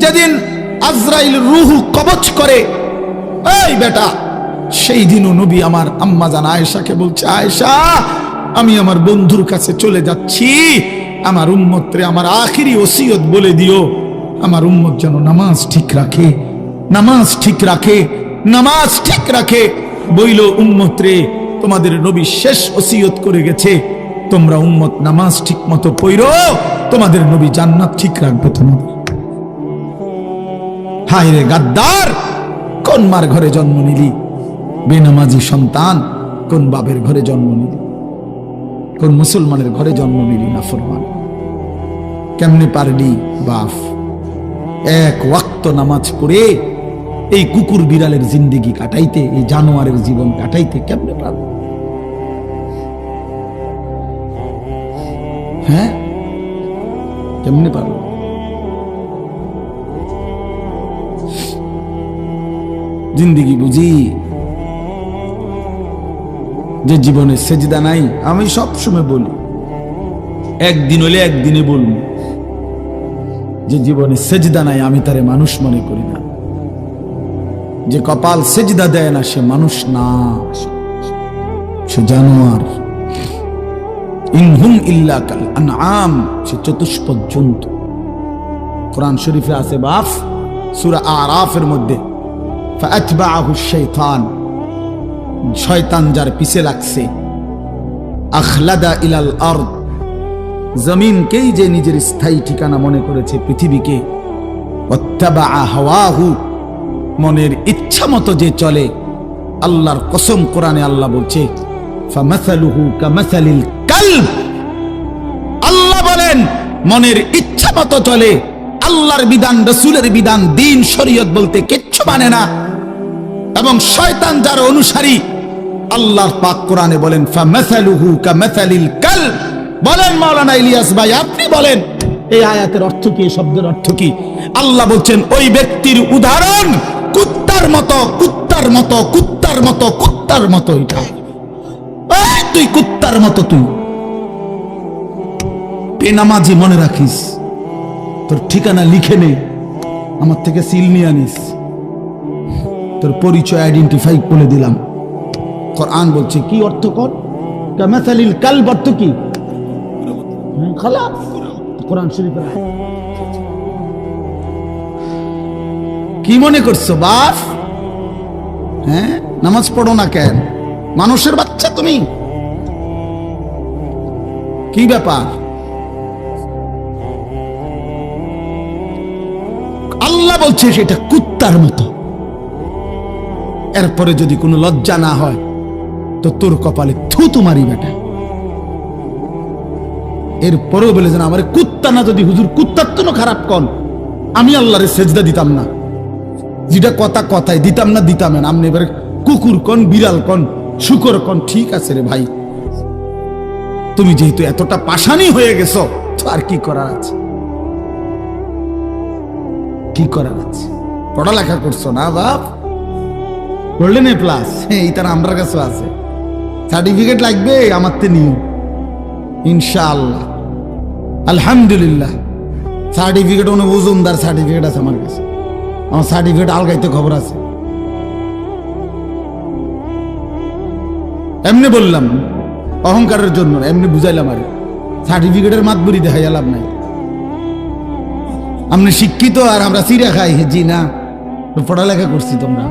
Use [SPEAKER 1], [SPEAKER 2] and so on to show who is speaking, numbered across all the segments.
[SPEAKER 1] যেদিন আজরাইল রূহ কবজ করে, এই বেটা, সেই দিনও নবী আমার আম্মা জান আয়েশাকে বলছে, আয়েশা, আমি আমার বন্ধুর কাছে চলে যাচ্ছি, আমার উম্মতরে আমার আখিরি ওসিয়ত বলে দিও, আমার উম্মত যেন নামাজ ঠিক রাখে, নামাজ ঠিক রাখে, নামাজ ঠিক রাখে। বইল, উম্মত রে, তোমাদের নবী শেষ ওসিয়ত করে গেছে, তোমরা উম্মত নামাজ ঠিক মতো পড়ো, তোমাদের নবী জান্নাত ঠিক রাখবে তোমাদের। হায় রে গাদ্দার, কোন মার ঘরে জন্ম নিলি? বেনামাজি সন্তান, কোন বাপের ঘরে জন্ম নিলি? কোন মুসলমানের ঘরে জন্ম নিলি? না ফরমান, কেমনে পারলি বাপ এক ওয়াক্ত নামাজ পড়ে এই কুকুর বিড়ালের জিন্দেগি কাটাইতে, এই জানোয়ারের জীবন কাটাইতে কেমনে পারল? হ্যাঁ, কেমনে পারল? জিন্দেগি বুঝি যে জীবনে সেজদা নাই। আমি সব সময় বলি, একদিন হলে একদিনে বলব, যে জীবনে সেজদা নাই আমি তারে মানুষ মনে করি না। যে কপাল সেজদা দেয় না সে মানুষ না, সে জানোয়ার। ইনহুম ইল্লা কাল আনআম, সে চতুষ্পদ জন্তু। কোরআন শরীফে আছে বাপ, সূরা আরাফের মধ্যে, ফাআতবাআহু শাইতান, শয়তান যার পিছে লাগছে, আখলাদা ইলাল আরদ, জমিনকেই যে নিজের স্থায়ী ঠিকানা মনে করেছে, পৃথিবীকে, ওয়াত্তাবাআ হাওয়াহু, মনের ইচ্ছা মতো যে চলে। আল্লাহর কসম, কোরআনে আল্লাহ বলছে, ফামাসালুহু কামাসালিল কালব, আল্লাহ বলেন মনের ইচ্ছা মতো চলে, আল্লাহর বিধান, রাসূলের বিধান, দ্বীন শরীয়ত বলতে কিচ্ছু মানে না। এবং শয়তান যার অনুসারী, আল্লাহর পাক কোরআনে বলেন, ফামাসালুহু কামাসালিল কালব। বলেন মাওলানা ইলিয়াস ভাই, আপনি বলেন এই আয়াতের অর্থ কি, এই শব্দের অর্থ কি? আল্লাহ বলছেন ওই ব্যক্তির উদাহরণ কুত্তার মতো, কুত্তার মতো, কুত্তার মতো, কুত্তার মতো। এটা তুই কুত্তার মতো, তুই বেনামাজি, মনে রাখিস, তোর ঠিকানা লিখে নে, আমার থেকে সিল নিয়ে আনিস, তোর পরিচয় আইডেন্টিফাই করে দিলাম। কোরআন বলছে কি অর্থ কর, কামাসালিল কালব অর্থ কি? খালাস, কোরআন শরীফের আয়াত। কি মনে করছো বাপ? হ্যাঁ, নামাজ পড়ো না কেন? মানুষের বাচ্চা তুমি, কি ব্যাপার? আল্লাহ বলছে সেটা কুত্তার মতো। এরপরে যদি কোনো লজ্জা না হয় তো তোর কপালে থুতু মারি বেটা। এরপরেও বলেছেন আমার কুত্তা না, যদি হুজুর কুত্তার তো খারাপ কন, আমি আল্লাহরে সেজদা দিতাম না। যেটা কথা কথায় দিতাম না, দিতাম না। আপনি এবারে কুকুর কন, বিড়াল কন, শুকর কন, ঠিক আছে রে ভাই, তুমি যেহেতু এতটা পাষাণী হয়ে গেছো, তো আর কি করার আছে? কি করার আছে? পড়ালেখা করছো না বাপ? গোল্ডেন এ প্লাস, এই তার আমার কাছে আছে। সার্টিফিকেট লাগবে আমার তে নিও ইনশাআল্লাহ, আলহামদুলিল্লাহ। সার্টিফিকেট অনেক ওজনদার সার্টিফিকেট আছে আমার কাছে। আমার সার্টিফিকেট আলগাইতে খবর আছে। এমনি বললাম অহংকারের জন্য, এমনি বুঝাইলাম। আর সার্টিফিকেটের মাতবুরি দেখাই লাভ নাই। আপনি শিক্ষিত আর আমরা চিড়া খাই, জি না, পড়ালেখা করছি। তোমরা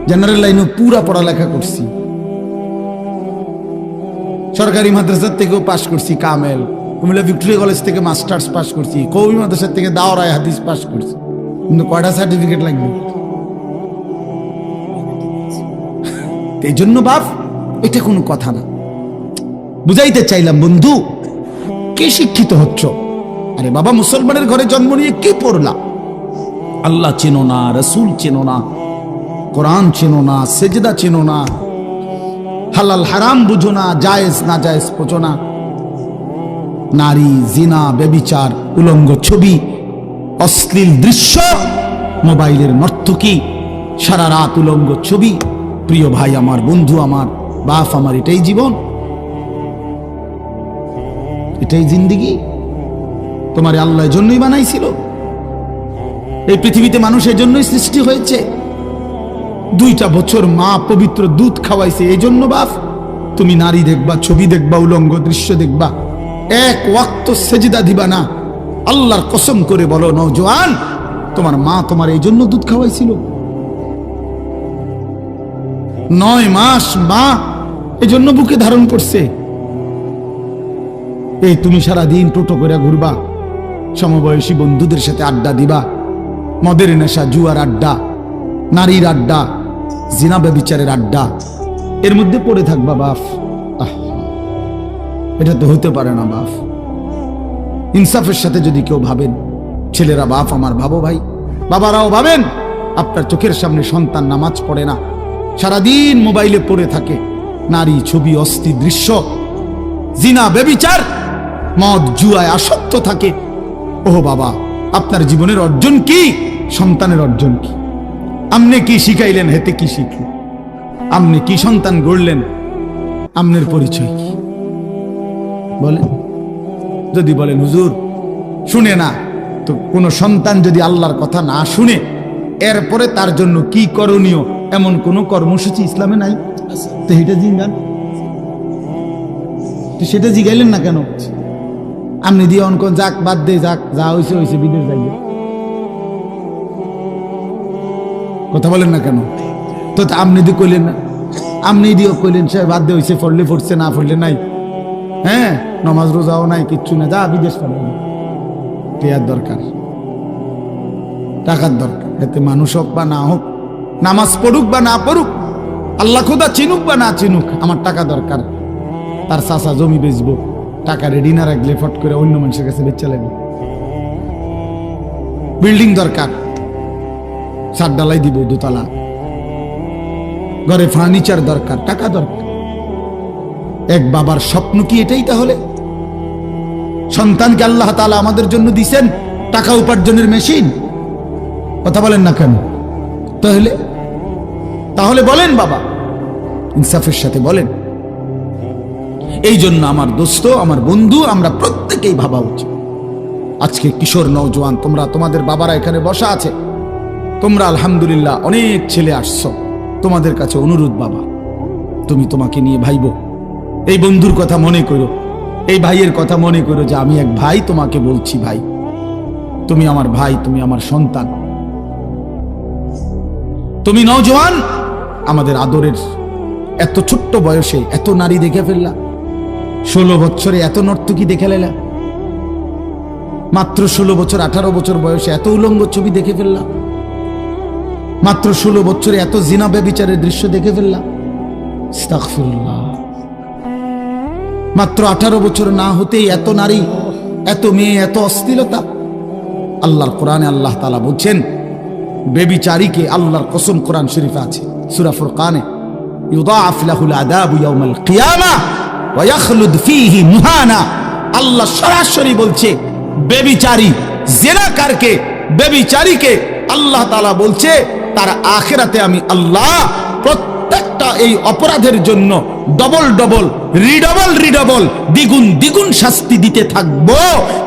[SPEAKER 1] জেনারেল লাইনে পুরা পড়ালেখা করছি, সরকারি মাদ্রাসার থেকেও পাশ করছি, কামেল, কুমিল্লা ভিক্টোরিয়া কলেজ থেকে মাস্টার্স পাশ করছি, কওমি মাদ্রাসার থেকে দাওরায়ে হাদিস পাশ করছি। কিন্তু কয়টা সার্টিফিকেট লাগবে? এই জন্য বাপ, এটা কোনো কথা না। বুঝাইতে চাইলাম বন্ধু, কে শিক্ষিত হচ্ছ? আরে বাবা, মুসলমানের ঘরে জন্ম নিয়ে কি পড়লা? আল্লাহ চেনো না, রসুল চেনো না, কোরআন চেনো না, সেজদা চেনো না, হালাল হারাম বুঝো না, জায়েজ না জায়েজ বোঝো না। নারী, জিনা, ব্যভিচার, উলঙ্গ ছবি, অশ্লীল দৃশ্য, মোবাইলের নর্তকী, সারা রাত উলঙ্গ ছবি। প্রিয় ভাই আমার, বন্ধু আমার, বাপ আমার, এটাই জীবন, এটাই জিন্দেগি? তোমার আল্লাহর জন্যই বানাইছিল। এই পৃথিবীতে মানুষ এই জন্যই সৃষ্টি হয়েছে। 2টা বছর মা পবিত্র দুধ খাওয়াইছে এই জন্য বাপ তুমি নারী দেখবা, ছবি দেখবা, উলঙ্গ দৃশ্য দেখবা, এক ওয়াক্ত সেজদা দিবা না। আল্লাহর কসম করে বলো নওজোয়ান, তোমার মা তোমার এই জন্য দুধ খাওয়াইছিল? 9 মাস মা এই জন্য বুকে ধারণ করছে। এই তুমি সারাদিন টোটো করে ঘুরবা, সমবয়সী বন্ধুদের সাথে আড্ডা দিবা, মদের নেশা, জুয়ার আড্ডা, নারীর আড্ডা, জিনা ব্যভিচারের আড্ডা, এর মধ্যে পড়ে থাকবা বাপ। এটা তো হতে পারে না বাপ। ইনসাফের সাথে যদি কেউ ভাবেন, ছেলেরা বাপ আমার ভাবো ভাই, বাবারাও ভাবেন, আপনার চোখের সামনে সন্তান নামাজ পড়ে না, সারাদিন মোবাইলে পড়ে থাকে, নারী, ছবি, অস্থি দৃশ্য, জিনা ব্যভিচার, মদ জুয়ায় আসক্ত থাকে। ও বাবা, আপনার জীবনের অর্জন কি? সন্তানের অর্জন কি? আপনি কি শিখাইলেন, হেতে কি শিখলেন? আপনি কি সন্তান গড়লেন? আপনার পরিচয় কি বলেন? যদি বলেন হুজুর শুনে না, তো কোন সন্তান যদি আল্লাহর কথা না শুনে, এরপরে তার জন্য কি করণীয় এমন কোন কর্মসূচি ইসলামে নাই? তো এটা জিজ্ঞান, সেটা জিগাইলেন না কেন? আপনি দিয়ে অনক যাক, বাদ দে, যাক, যা হয়েছে হয়েছে, বিদেশ যাইবে, কথা বলেন না কেন? তো আপনি দিয়ে কইলেন না, আপনি দিয়েও কইলেন সে বাদ দে, হয়েছে, পড়লে পড়ছে, না পড়লে নাই, হ্যাঁ, নমাজ রোজাও নাই, কিচ্ছু না, যা বিদেশ পাঠাবেন। টিয়ার দরকার, টাকার দরকার, এতে মানুষ হোক বা না হোক, নামাজ পড়ুক বা না পড়ুক, আল্লাহ খোদা চিনুক বা না চিনুক, আমার টাকা দরকার। তার চাচা জমি বেচবো, টাকা রেডি না রাখলে ফট করে অন্য মানুষের কাছে বেচা লাগবে। বিল্ডিং দরকার, ছাদ ডালাই দিব 2 তলা, ঘরে ফার্নিচার দরকার, টাকা দরকার। এক বাবার স্বপ্ন কি এটাই? তাহলে সন্তানকে আল্লাহ তাআলা আমাদের জন্য দিয়েছেন টাকা উপার্জনের মেশিন, কথা বলেন না কেন? তাহলে বলেন বাবা, ইনসাফের সাথে বলেন। এই জন্য আমার দোস্ত, আমার বন্ধু, আমরা প্রত্যেকেই ভাবা উচিত। আজকে কিশোর নওজোয়ান, তোমরা, তোমাদের বাবারা এখানে বসা আছে, তোমরা আলহামদুলিল্লাহ অনেক ছেলে আসছো, তোমাদের কাছে অনুরোধ বাবা, তুমি তোমাকে নিয়ে ভাইবো, এই বন্ধুর কথা মনে করো, এই ভাইয়ের কথা মনে করো যে আমি এক ভাই, তোমাকে বলছি ভাই, তুমি আমার ভাই, তুমি আমার সন্তান, তুমি নওজোয়ান, আমাদের আদরের। এত ছোট্ট বয়সে এত নারী দেখে ফেললা, 16 বছরে এত নর্তকী দেখে লেলা, মাত্র 16 বছর 18 বছর বয়সে এত উলঙ্গ ছবি দেখে ফেললা, মাত্র 16 বছরে এত জিনা ব্যভিচারের দৃশ্য দেখে ফেললা। আস্তাগফিরুল্লাহ। মাত্র 18 বছর না হতেই এত নারী, এত মেয়ে, এত অশ্লীলতা। আল্লাহর কোরআনে আল্লাহ তাআলা বলছেন বেবিচারীকে, আল্লাহর কসম কোরআন শরীফে আছে সূরা ফুরকানে, ইউদাআফ লাহুল আযাবু ইয়াউমাল কিয়ামাহ ওয়া ইয়াখলুদ ফীহি মুহানা। আল্লাহ সরাসরি বলছে বেবিচারী, জিনাকারকে, বেবিচারীকে আল্লাহ তাআলা বলছে তার আখিরাতে আমি আল্লাহ প্রত্যেকটা এই অপরাধের জন্য ডবল ডবল, রিডবল, দ্বিগুণ শাস্তি দিতে থাকবো,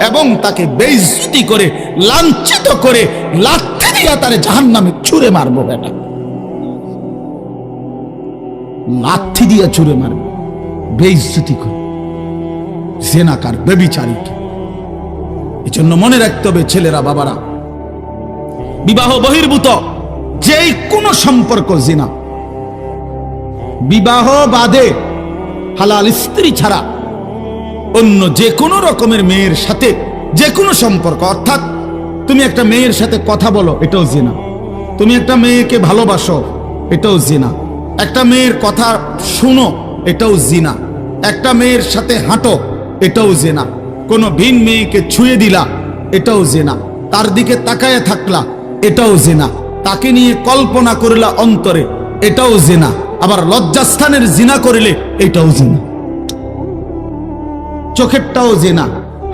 [SPEAKER 1] এবং তাকে বেইজ্জতি করে, লাঞ্ছিত করে, লাথি দিয়ে তারে জাহান্নামে ছুঁড়ে মারবো। বেটা, লাথি দিয়ে ছুঁড়ে মারবো, বেইজ্জতি করে জিনাকার, বেবিচারীকে। এই জন্য মনে রাখতে হবে ছেলেরা, বাবারা, বিবাহ বহির্ভূত যেই কোনো সম্পর্ক জিনা, বিবাহ বাদে হালাল স্ত্রী ছাড়া অন্য যে কোনো রকমের মেয়ের সাথে যে কোনো সম্পর্ক, অর্থাৎ তুমি একটা মেয়ের সাথে কথা বলো, এটাও জিনা। তুমি একটা মেয়েকে ভালোবাসো, এটাও জিনা। একটা মেয়ের কথা শুনো, এটাও জিনা। একটা মেয়ের সাথে হাঁটো, এটাও জিনা। কোনো ভিন মেয়েকে ছুঁয়ে দিলা, এটাও জিনা। তার দিকে তাকায় থাকলা, এটাও জিনা। তাকে নিয়ে কল্পনা করলা অন্তরে, এটাও জিনা। আবার লজ্জাস্থানের জিনা করলে এটাও জিনা। চোখেরটাও জিনা,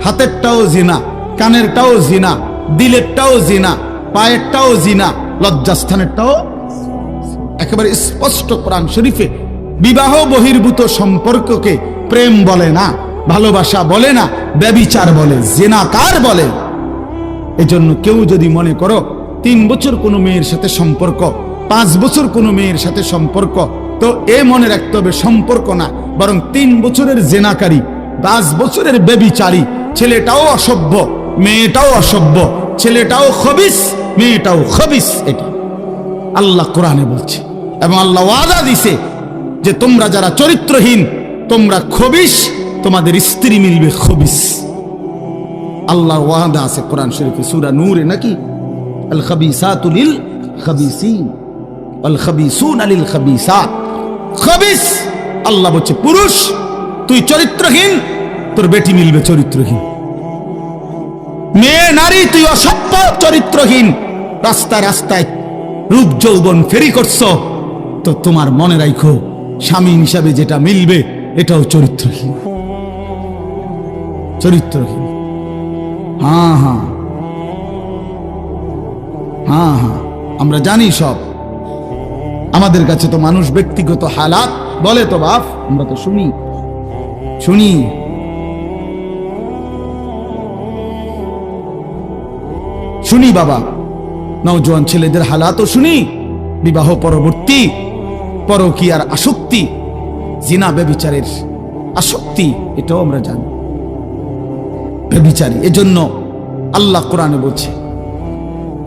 [SPEAKER 1] হাতেরটাও জিনা, কানেরটাও জিনা, দিলেরটাও জিনা, পায়েরটাও জিনা, লজ্জাস্থানেরটাও। একেবারে স্পষ্ট কোরআন শরীফে বিবাহ বহির্ভূত সম্পর্ককে প্রেম বলে না, ভালোবাসা বলে না, ব্যভিচার বলে, জিনাকার বলে। এজন্য কেউ যদি মনে করো 3 বছর কোনো মেয়ের সাথে সম্পর্ক, 5 বছর কোনো মেয়ের সাথে সম্পর্ক, তো এ মনে রাখতে হবে সম্পর্ক না, বরং 3 বছরের জেনাকারী, 5 বছরের বেবিচারী, ছেলেটাও অসভ্য, মেয়েটাও অসভ্য, ছেলেটাও খবিস, মেয়েটাও খবিস। এটা আল্লাহ কোরআনে বলছে, এবং আল্লাহ ওয়াদা দিছে যে তোমরা যারা চরিত্রহীন, তোমরা খবিস, তোমাদের স্ত্রী মিলবে খবিস। আল্লাহর ওয়াদা আছে কোরআন শরীফে, সূরা নূরে নাকি, আল খাবিসাতু লিল খাবিসিন ওয়াল খাবিসুনা লিল খাবিসাত। খবিস আল্লাহ বলছে পুরুষ তুই চরিত্রহীন, তোর বেটি মিলবে চরিত্রহীন। মেয়ে নারী তুই অসভ্য চরিত্রহীন, রাস্তায় রাস্তায় রূপ যৌবন ফেরি করছো, তো তোমার মনে রাখো স্বামী হিসাবে যেটা মিলবে এটাও চরিত্রহীন, চরিত্রহীন। হ্যাঁ হ্যাঁ হ্যাঁ হ্যাঁ, আমরা জানি সব, আমাদের কাছে তো মানুষ ব্যক্তিগত হালাত বলে, তো বাপ আমরা তো শুনি শুনি। শুনি বাবা, নওজোয়ান ছেলেদের হালাতও শুনি, বিবাহ পরবর্তী পরকীয়ার আসক্তি, জিনা ব্যভিচারের আসক্তি, এটাও আমরা জানি ব্যভিচারী। এজন্য আল্লাহ কোরআনে বলছে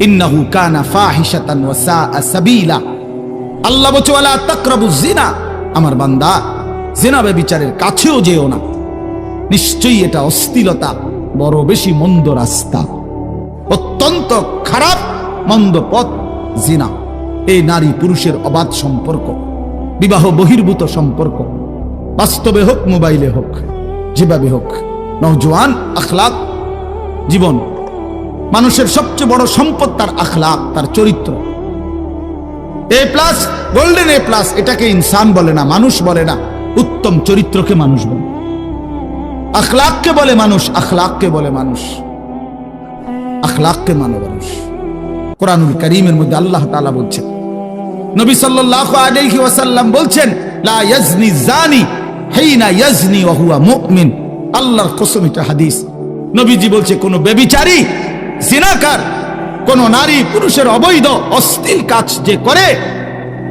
[SPEAKER 1] ইন্নাহু কানা ফাহিশাতান ওয়া সাআ সাবিলা। আল্লাহ বলছে ওয়ালা তাকরাবুজ জিনা, আমার বান্দা জিনা ব্যভিচারের কাছেও যেও না, নিশ্চয়ই এটা অশ্লীলতা, বড় বেশি মন্দ রাস্তা, অত্যন্ত খারাপ মন্দ পথ জিনা। এই নারী পুরুষের অবাধ সম্পর্ক, বিবাহ বহির্ভূত সম্পর্ক, বাস্তবে হোক মোবাইলে হোক, যেভাবে হোক, নওজোয়ান আখলাক জীবন। মানুষের সবচেয়ে বড় সম্পদ তার আখলাক, তার চরিত্র। এ প্লাস, গোল্ডেন এ প্লাস, এটাকে ইনসান বলে না, মানুষ বলে না, উত্তম চরিত্রকে মানুষ বলে, আখলাককে বলে মানুষ, আখলাককে বলে মানুষ, আখলাককে মানে মানুষ। কোরআনুল কারীমের মধ্যে আল্লাহ তাআলা বলছেন, নবী সাল্লাল্লাহু আলাইহি ওয়াসাল্লাম বলছেন লা ইয়াজনি জানি হিনা ইয়াজনি ওয়া হুয়া মুমিন। আল্লাহর কসম, এটা হাদিস। নবীজি বলছে কোন ব্যভিচারী, জিনাকার, কোন নারী পুরুষের অবৈধ অশ্লীল কাজ যে করে,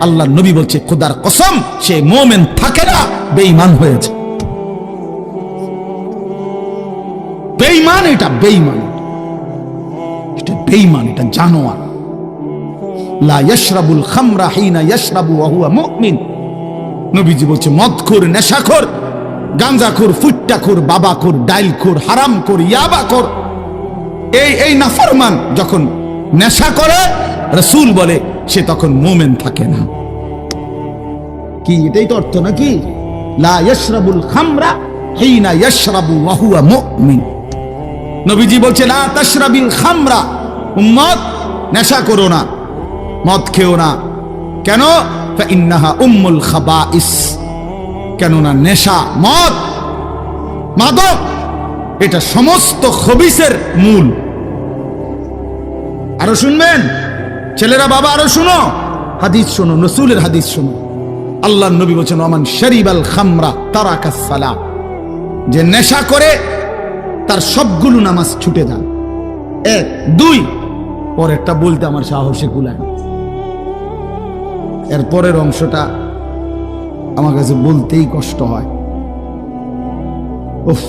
[SPEAKER 1] আল্লাহর নবী বলছে খোদার কসম সে মুমিন থাকে না, বেঈমান হয়েছে। বেঈমান, এটা বেঈমান, এটা বেঈমান, এটা জানোয়ার। লা ইয়াশরাবুল খামরা হিনা ইয়াশরাবু ওয়া হুয়া মুমিন। নবীজি বলছে মদখোর, নেশাখোর, গাঁজাখোর, ফুট্টাখোর, বাবাখোর, ডাইলখোর, হারামখোর, ইয়াবাখোর, এই নাফরমান যখন নেশা করে, রাসূল বলে সে তখন মুমিন থাকে না। কি এটাই তো অর্থ নাকি? লা ইয়াশরাবুল খামরা হিনা ইয়াশরাবু ওয়া হুয়া মুমিন। নবীজি বলছে লা তাশরাবিল খামরা, উম্মত নেশা করো না, মদ খেও না। কেন? ফাইন্নাহা উম্মুল খাবাইস। কেননা নেশা, মদ, মাদক, এটা সমস্ত খবিসের মূল। আরো শুনবেন ছেলেরা, বাবা আরো শুনো, হাদিস শোনো, রাসূলের হাদিস শোনো। আল্লাহর নবী বলেছেন ওমান শারিবাল খামরা তারাকাস সালাত, যে নেশা করে তার সবগুলো নামাজ ছুটে যায়। 1 2 পরেরটা বলতে আমার সাহসে কুলায়, এর পরের অংশটা আমার কাছে বলতেই কষ্ট হয়। উফ,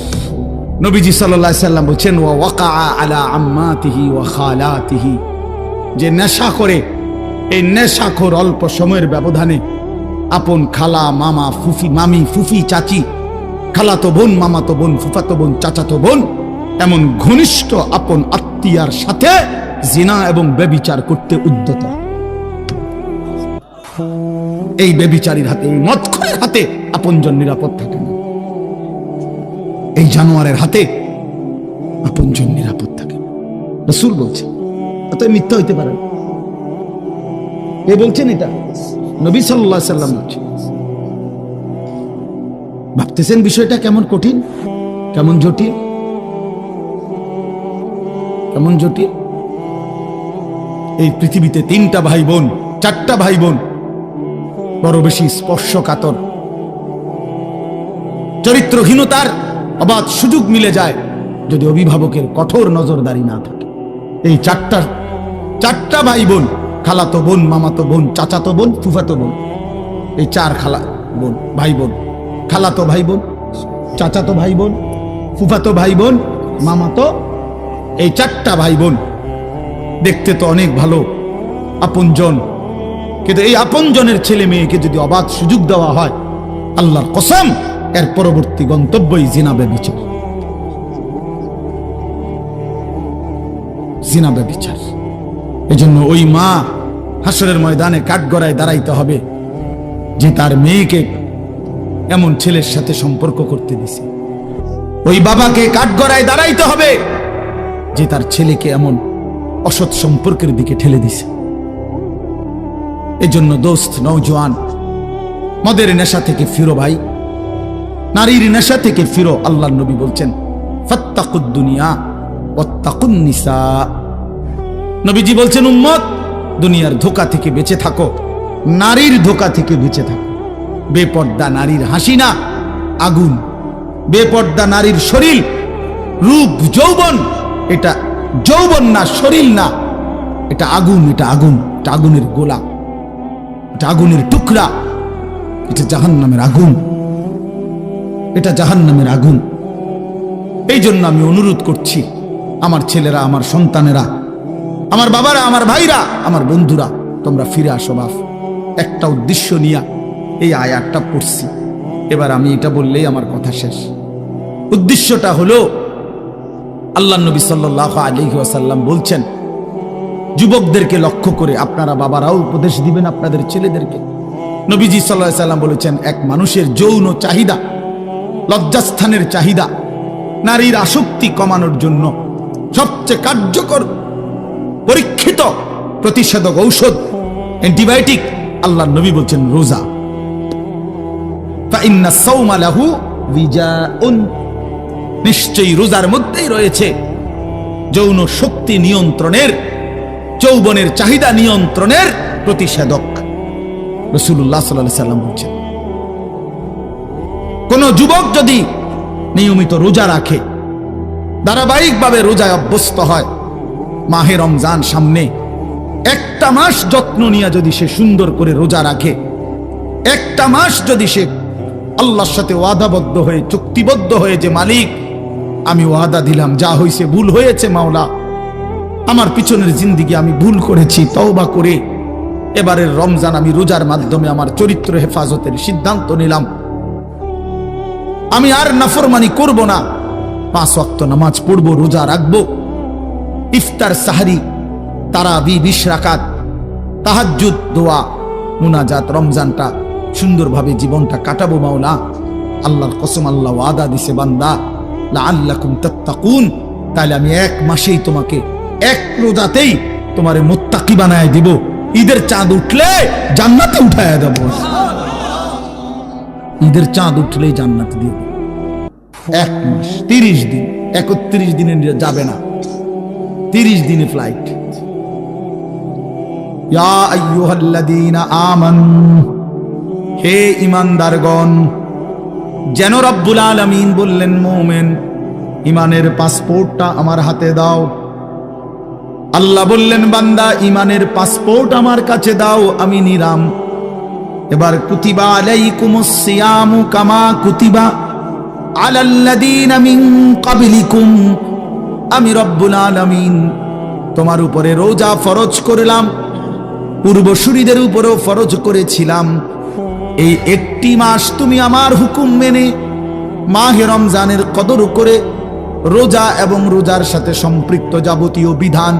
[SPEAKER 1] নবীজি সাল্লাল্লাহু আলাইহি সাল্লাম বলেন ওয়া ওয়াকা আলা আম্মাতিহি ওয়া খালাতিহি, যে নেশা করে, এই নেশাখোর অল্প সময়ের ব্যবধানে আপন খালা, মামা, ফুফি, মামি, ফুফি, চাচি, খালাতো বোন, মামাতো বোন, ফুফাতো বোন, চাচাতো বোন, এমন ঘনিষ্ঠ আপন আত্মীয়ার সাথে জিনা এবং ব্যভিচার করতে উদ্যত। এই ব্যভিচারীর হাতে, এই মদখোরের হাতে আপনজন নিরাপদ থাকে না, এই জানোয়ারের হাতে আপনজন নিরাপদ থাকে। রাসূল বলছে, এত মিথ্যা হইতে পারে? কে বলছেন এটা? নবী সাল্লাল্লাহু আলাইহি সাল্লাম বলছেন। ভাবতেছেন বিষয়টা কেমন কঠিন, কেমন জটিল, কেমন জটিল। এই পৃথিবীতে 3টা ভাই বোন, 4টা ভাই বোন বড় বেশি স্পর্শকাতর, চরিত্রহীনতার অবাধ সুযোগ মিলে যায় যদি অভিভাবকের কঠোর নজরদারি না থাকে। এই 4টা 4টা ভাই বোন, খালাতো বোন, মামাতো বোন, চাচাতো বোন, ফুফাতো বোন, এই 4 খালা বোন, ভাই বোন, খালাতো ভাই বোন, চাচাতো ভাই বোন, ফুফাতো ভাই বোন, মামাতো, এই 4টা ভাই বোন। দেখতে তো অনেক ভালো, আপনজন, কিন্তু এই আপনজনের ছেলে মেয়েকে যদি অবাধ সুযোগ দেওয়া হয়, আল্লাহর কসম এর পরবর্তী গন্তব্যই জিনা ব্যভিচার। জিনা ব্যভিচার। এজন্য ওই মা হাসরের ময়দানে কাঠগড়ায় দাঁড়াইতে হবে যে তার মেয়েকে এমন ছেলের সাথে সম্পর্ক করতে দিছে। ওই বাবাকে কাঠগড়ায় দাঁড়াইতে হবে যে তার ছেলেকে এমন অসৎ সম্পর্কের দিকে ঠেলে দিছে। এজন্য দোস্ত, নওজোয়ান, মদের নেশা থেকে ফিরো ভাই, নারীর নেশা থেকে ফিরো। আল্লাহর নবী বলছেন ফাত্তাকুদ দুনিয়া ওয়াত্তাকুন নিসা। নবীজি বলছেন উম্মত, দুনিয়ার ধোঁকা থেকে বেঁচে থাকো, নারীর ধোঁকা থেকে বেঁচে থাকো। বেপর্দা নারীর হাসি না, আগুন। বেপর্দা নারীর শরীর, রূপ, যৌবন, এটা যৌবন না, শরীর না, এটা আগুন। এটা আগুন, এটা আগুনের গোলা, এটা আগুনের টুকরা, এটা জাহান্নামের আগুন, এটা জাহান্নামের আগুন। এই জন্য আমি অনুরোধ করছি, আমার ছেলেরা, আমার সন্তানেরা, আমার বাবারা, আমার ভাইরা, আমার বন্ধুরা, তোমরা ফিরে আসো বাপ। একটা উদ্দেশ্য নিয়ে এই আয়াতটা পড়ছি। এবার আমি এটা বললেই আমার কথা শেষ। উদ্দেশ্যটা হলো, আল্লাহ নবী সাল্লাল্লাহু আলাইহি ওয়াসাল্লাম বলছেন, যুবকদেরকে লক্ষ্য করে আপনারা বাবারাও উপদেশ দিবেন আপনাদের ছেলেদেরকে। নবীজি সাল্লাল্লাহু আলাইহি ওয়াসাল্লাম বলেছেন, এক মানুষের যৌন চাহিদা, লজ্জাস্থানের চাহিদা, নারীর আসক্তি কমানোর জন্য সবচেয়ে কার্যকর পরীক্ষিত প্রতিষেধক ঔষধ, অ্যান্টিবায়োটিক, আল্লাহর নবী বলছেন রোজা। ফাইন্না সাওমা লাহু বিজাউন, নিশ্চয়ই রোজার মধ্যেই রয়েছে যৌন শক্তি নিয়ন্ত্রণের, যৌবনের চাহিদা নিয়ন্ত্রণের প্রতিষেধক। রাসূলুল্লাহ সাল্লাল্লাহু আলাইহি ওয়াসাল্লাম বলছেন, কোন যুবক যদি নিয়মিত রোজা রাখে, ধারাবাহিকভাবে রোজায় অভ্যস্ত হয়, মাহে রমজান সামনে, একটা মাস যত্ন নিয়ে যদি সে সুন্দর করে রোজা রাখে, একটা মাস যদি সে আল্লাহর সাথে ওয়াদাবদ্ধ হয়ে, চুক্তিবদ্ধ হয়ে, যে মালিক আমি ওয়াদা দিলাম, যা হয়েছে ভুল হয়েছে মাওলা, আমার পিছনের জিন্দিগি আমি ভুল করেছি, তওবা করে এবারের রমজান আমি রোজার মাধ্যমে আমার চরিত্র হেফাজতের সিদ্ধান্ত নিলাম, আমি আর নাফরমানি করব না, 5 ওয়াক্ত নামাজ পড়বো, রোজা রাখবো, ইফতার, সাহরি, তারাবি, 20 রাকাত, তাহাজ্জুদ, দোয়া, মুনাজাত, রমজানটা সুন্দরভাবে জীবনটা কাটাবো মাওলা। আল্লাহর কসম, আল্লাহ ওয়াদা দিছে বান্দা লাআল্লাকুম তাত্তাকুন, তাহলে আমি 1 মাসেই তোমাকে, 1 রোজাতেই তোমারে মুত্তাকি বানায় দিব, ঈদের চাঁদ উঠলে জান্নাতে উঠায় দেব। ঈদের চাঁদ উঠলেই জান্নাতে দিব। 1 মাস, 30 দিন, 31 দিনে যাবে না, 30 দিনে ফ্লাইট। ইয়া আইয়ুহাল্লাযীনা আমানু, হে ঈমানদারগণ, যেন রব্বুল আলামিন বললেন, মুমিন, ঈমানের পাসপোর্টটা আমার হাতে দাও। আল্লাহ বললেন, বান্দা ঈমানের পাসপোর্ট আমার কাছে দাও, আমি নিলাম। এবার কুতিবা আলাইকুমুস সিয়ামু কামা কুতিবা আলাল্লাযীনা মিন ক্বাবলিকুম, আমি রব্বুল আলামিন তোমার উপরে রোজা ফরজ করলাম, পূর্বসূরীদের উপরেও ফরজ করেছিলাম। এই 1টি মাস তুমি আমার হুকুম মেনে মাহে রমজানের কদর করে রোজা এবং রোজার সাথে সম্পৃক্ত যাবতীয় বিধান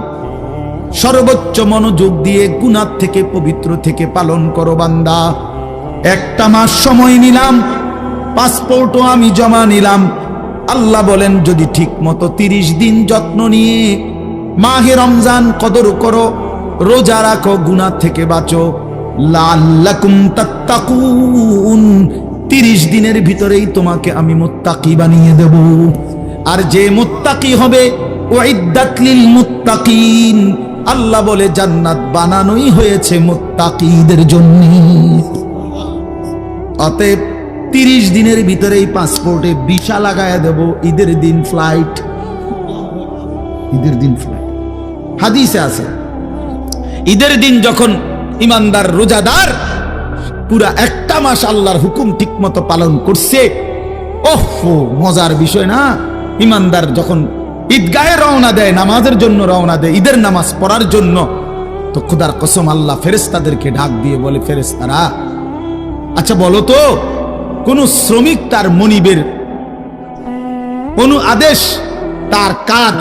[SPEAKER 1] সর্বোচ্চ মনোযোগ দিয়ে গুনাহ থেকে, পবিত্র থেকে পালন করো বান্দা। 1টা মাস সময় নিলাম, পাসপোর্টও আমি জমা নিলাম। আল্লাহ বলেন, যদি ঠিক মতো 30 দিন যত্ন নিয়ে মাহে রমজান কদর করো, রোজা রাখো, গুনাহ থেকে বাঁচো, লাআল্লাকুম তাত্তাকুন, 30 দিনের ভিতরেই তোমাকে আমি মুত্তাকি বানিয়ে দেব। আর যে মুত্তাকি হবে, উইদ্দাত লিল মুত্তাকিন, আল্লাহ বলে জান্নাত বানানোই হয়েছে মুত্তাকিদের জন্য। অতএব 30 দিনের ভিতরেই পাসপোর্টে ভিসা লাগায়া দেব, ঈদের দিন ফ্লাইট, ঈদের দিন ফ্লাইট। হাদিসে আছে ঈদের দিন যখন ইমানদার রোজাদার পুরা একটা মাস আল্লাহর হুকুম ঠিক মতো পালন করছে, ওহো মজার বিষয় না। ইমানদার যখন ঈদগাহে রওনা দেয়, নামাজের জন্য রওনা দেয়, ঈদের নামাজ পড়ার জন্য, তো খোদার কসম আল্লাহ ফেরেশতাদেরকে ডাক দিয়ে বলে, ফেরেশতারা আচ্ছা বলো তো, কোন শ্রমিক তার মনিবের কোন আদেশ, তার কাজ,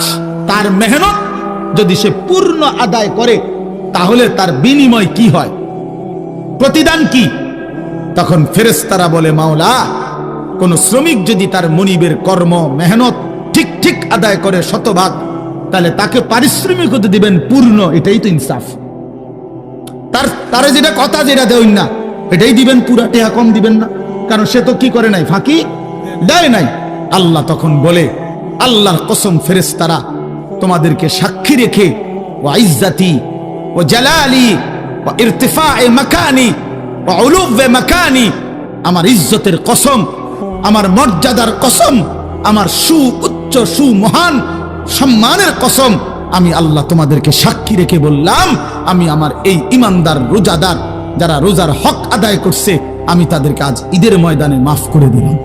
[SPEAKER 1] তার মেহনত যদি সে পূর্ণ আদায় করে তাহলে তার বিনিময় কি হয়, প্রতিদান কি? তখন ফেরেশতারা বলে, মাওলা কোন শ্রমিক যদি তার মনিবের কর্ম মেহনত ঠিক ঠিক আদায় করে শতভাগ, তাহলে তাকে পারিশ্রমিক হতে দিবেন পূর্ণ, এটাই তো ইনসাফ। তারে যেটা কথা যেটা দেন না এটাই দিবেন, পুরা টেহা কম দিবেন না, কারণ সে তো কি করে নাই, ফাঁকি দেয় নাই। আল্লাহ তখন বলে, আল্লাহর কসম ফেরেশতারা তোমাদেরকে সাক্ষী রেখে, ওয়া ইজ্জতি ওয়া জালালি ওয়া ইরতিফা'i মাকানি ওয়া উলুওয়ে মাকানি, আমার ইজ্জতের কসম, আমার মর্যাদার কসম, আমার সুউচ্চ সুমহান সম্মানের কসম, আমি আল্লাহ তোমাদেরকে সাক্ষী রেখে বললাম, আমি আমার এই ইমানদার রোজাদার যারা রোজার হক আদায় করছে, আমি তাদেরকে আজ ঈদের ময়দানে মাফ করে দিলাম।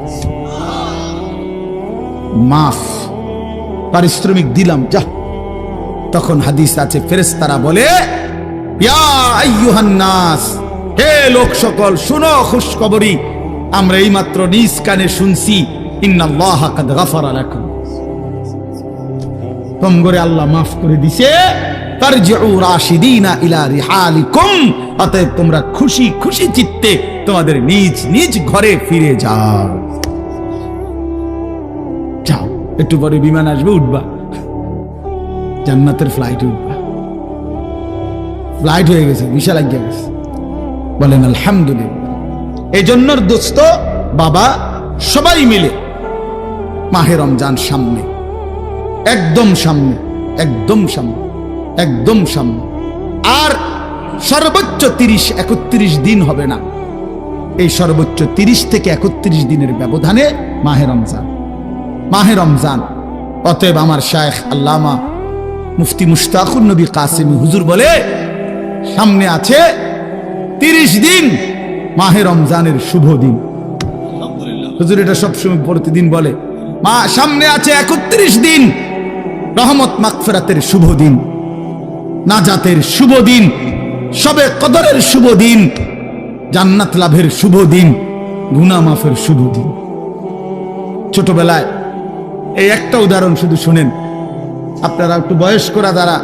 [SPEAKER 1] মাফ, পারিশ্রমিক দিলাম, যা। তখন হাদিস আছে, ফেরেশতারা বলে, ইয়া আইয়ুহান নাস, হে লোক সকল, শুনো খুশখবরি, আমরা এইমাত্র নিজ কানে শুনছি, ইন্নাল্লাহা কাদ গাফারা লাকুম, তোমগরে আল্লাহ মাফ করে দিছে, তারজিউ রাশিদিনা ইলা রিহালিকুম, অতএব তোমরা খুশি খুশি চিত্তে তোমাদের নিজ নিজ ঘরে ফিরে যাও। যাও, একটু পরে বিমান আসবে, উঠবা, জান্নাতের ফ্লাইটে উঠবা। ফ্লাইট হয়ে গেছে, ভিসা লাগিয়ে গেছে, বলেন আলহামদুলিল্লাহ। এই জন্য দোস্ত বাবা সবাই মিলে মাহে রমজান সামনে, একদম সামনে, একদম সামনে, একদম সামনে, আর সর্বোচ্চ 30-31 দিন হবে না, এই সর্বোচ্চ 30 থেকে 31 দিনের ব্যবধানে মাহে রমজান, মাহে রমজান। অতএব আমার শায়েখ আল্লামা মুফতি মুশতাকুর নবী কাসেমি হুজুর বলে, সামনে আছে 30 দিন মাহে রমজানের শুভ দিন। হুজুর এটা সবসময় প্রতিদিন বলে, মা সামনে আছে 31 দিন রহমত মাগফিরাতের শুভ দিন, নাজাতের শুভ দিন, শবে কদরের শুভ দিন, জান্নাত লাভের শুভ দিন, গুনাহ মাফের শুভ দিন। ছোটবেলায় এই একটা উদাহরণ শুধু শুনেন, আপনারা একটু বয়স্করা যারা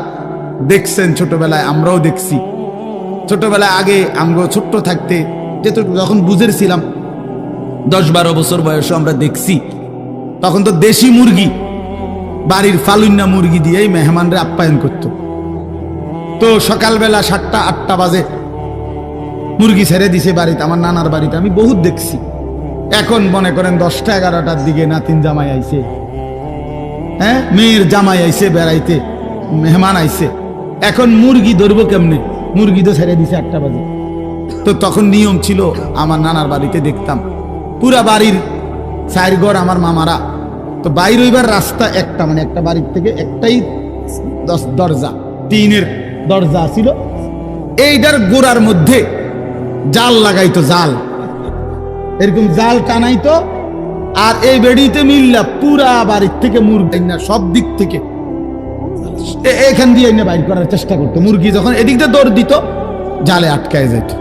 [SPEAKER 1] দেখছেন, ছোটবেলায় আমরাও দেখছি। ছোটবেলায় আগে আমরা ছোট্ট থাকতে যখন বুঝেছিলাম 10-12 বছর বয়সে আমরা দেখছি, তখন তো দেশি মুরগি, বাড়ির ফালুন্না মুরগি দিয়েই মেহমানরা আপ্যায়ন করত। তো সকালবেলা 7টা-8টা বাজে মুরগি ছেড়ে দিছে বাড়িতে, আমার নানার বাড়িতে আমি বহুত দেখছি। এখন মনে করেন 10টা-11টার দিকে নাতিন জামাই আইছে, হ্যাঁ মেয়ের জামাই আইছে বেড়াইতে, মেহমান আইছে, এখন মুরগি ধরবো কেমনে, মুরগি তো ছেড়ে দিছে 8টা বাজে। তো তখন নিয়ম ছিল, আমার নানার বাড়িতে দেখতাম পুরা বাড়ির 4 ঘর আমার মামারা, তো বাইরে হইবার রাস্তা একটা, মানে একটা বাড়ির থেকে একটাই দরজা, টিনের দরজা ছিল, এইটার গোড়ার মধ্যে জাল লাগাইতো, জাল এরকম জাল টানাইতো, আর এই বেড়িতে মিললা পুরা বাড়ির থেকে মুরগি না সব দিক থেকে এখান দিয়ে বাইর করার চেষ্টা করতো। মুরগি যখন এদিক দিয়ে দৌড় দিত, জালে আটকায় যেত,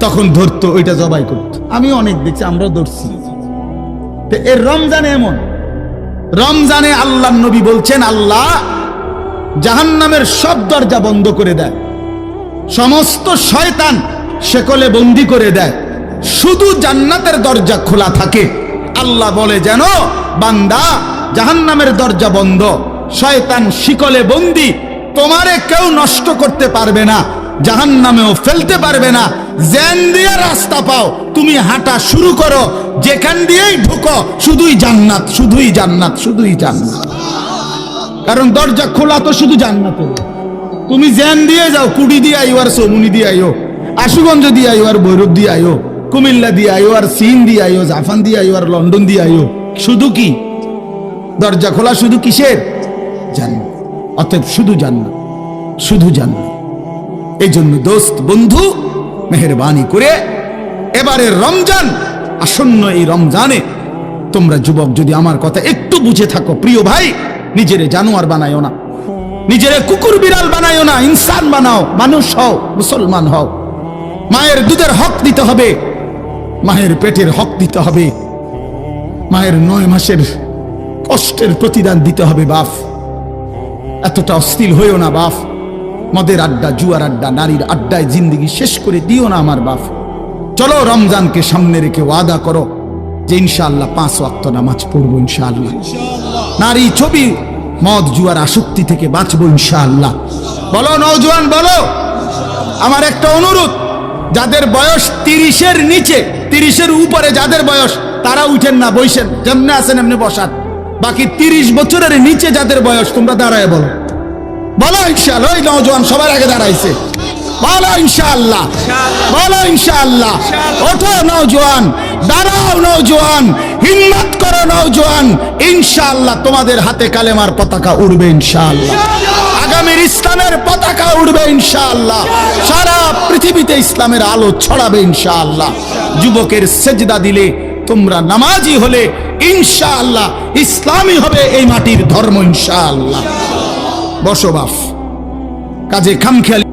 [SPEAKER 1] তখন ধরতো, ওইটা জবাই করতো। আমি অনেক দেখছি, আমরাও ধরছি। এর রমজানে এমন, রমজানে আল্লাহ নবী বলছেন, আল্লাহ জাহান্নামের সব দরজা বন্ধ করে দেয়, সমস্ত শয়তান শেকলে বন্দি করে দেয়, শুধু জান্নাতের দরজা খোলা থাকে। আল্লাহ বলে, যেন বান্দা জাহান্নামের দরজা বন্ধ, শয়তান শিকলে বন্দি, তোমারে কেউ নষ্ট করতে পারবে না, জাহান্নামেও ফেলতে পারবে না। যেন দিয়ে রাস্তা পাও তুমি হাঁটা শুরু করো, যেখান দিয়েই ঢুকো শুধুই জান্নাত, শুধুই জান্নাত, শুধুই জান্নাত। কারণ দরজা খোলা তো শুধু জান্নাতের। তুমি যেন দিয়ে যাও, কুড়ি দিয়ে আইও, আর সমুনি দিয়ে আইও, আশুগঞ্জ দিয়ে আইও, আর ভৈরব দিয়ে আইও, কুমিল্লা দিয়ে আইও, আর চীন দিয়ে আইও, জাপান দিয়ে আইও, আর লন্ডন দিয়ে আইও, শুধু কি দরজা খোলা, শুধু কিসের? জান্নাত। অতএব শুধু জান্নাত, শুধু জান্নাত। এই জন্য দোস্ত বন্ধু মেহেরবানি করে এবারে রমজান আসন্ন, এই রমজানে তোমরা যুবক যদি আমার কথা একটু বুঝে থাকো, প্রিয় ভাই, নিজেরে জানোয়ার বানায়ও না, নিজেরে কুকুর বিড়াল বানায়ও না, ইনসান বানাও, মানুষ হও, মুসলমান হও। মায়ের দুধের হক দিতে হবে, মায়ের পেটের হক দিতে হবে, মায়ের 9 মাসের কষ্টের প্রতিদান দিতে হবে। বাপ এতটা অস্থির হইও না বাপ, মদের আড্ডা, জুয়ার আড্ডা, নারীর আড্ডায় জিন্দগি শেষ করে দিও না আমার বাপ। চলো রমজানকে সামনে রেখে ওয়াদা করো যে ইনশাআল্লাহ 5 ওয়াক্ত নামাজ পড়বো ইনশাআল্লাহ, নারী ছবি মদ জুয়ার আসক্তি থেকে বাঁচবো ইনশাআল্লাহ। বলো নওজোয়ান বলো। আমার একটা অনুরোধ, যাদের বয়স 30-এর নিচে, 30-এর উপরে যাদের বয়স, তারা উঠেন না, বসেন, যেমনে আছেন এমনি বসান। বাকি 30 বছরের নিচে যাদের বয়স, তোমরা দাঁড়ায় বলো, বলো ইনশাআল্লাহ। ওই নওজোয়ান সবার আগে দাঁড়াইছে, বলো ইনশাআল্লাহ, বলো ইনশাআল্লাহ। ওঠো নওজোয়ান, দাঁড়াও নওজোয়ান, হিম্মত করো নওজোয়ান, ইনশাআল্লাহ তোমাদের হাতে কালেমার পতাকা উড়বে ইনশাআল্লাহ, আগামীর ইসলামের পতাকা উড়বে ইনশাআল্লাহ, সারা পৃথিবীতে ইসলামের আলো ছড়াবে ইনশাআল্লাহ। যুবকের সেজদা দিলে, তোমরা নামাজি হলে ইনশাআল্লাহ ইসলামই হবে এই মাটির ধর্ম ইনশাআল্লাহ। বসো বাপ, কাজে খামখেয়ালি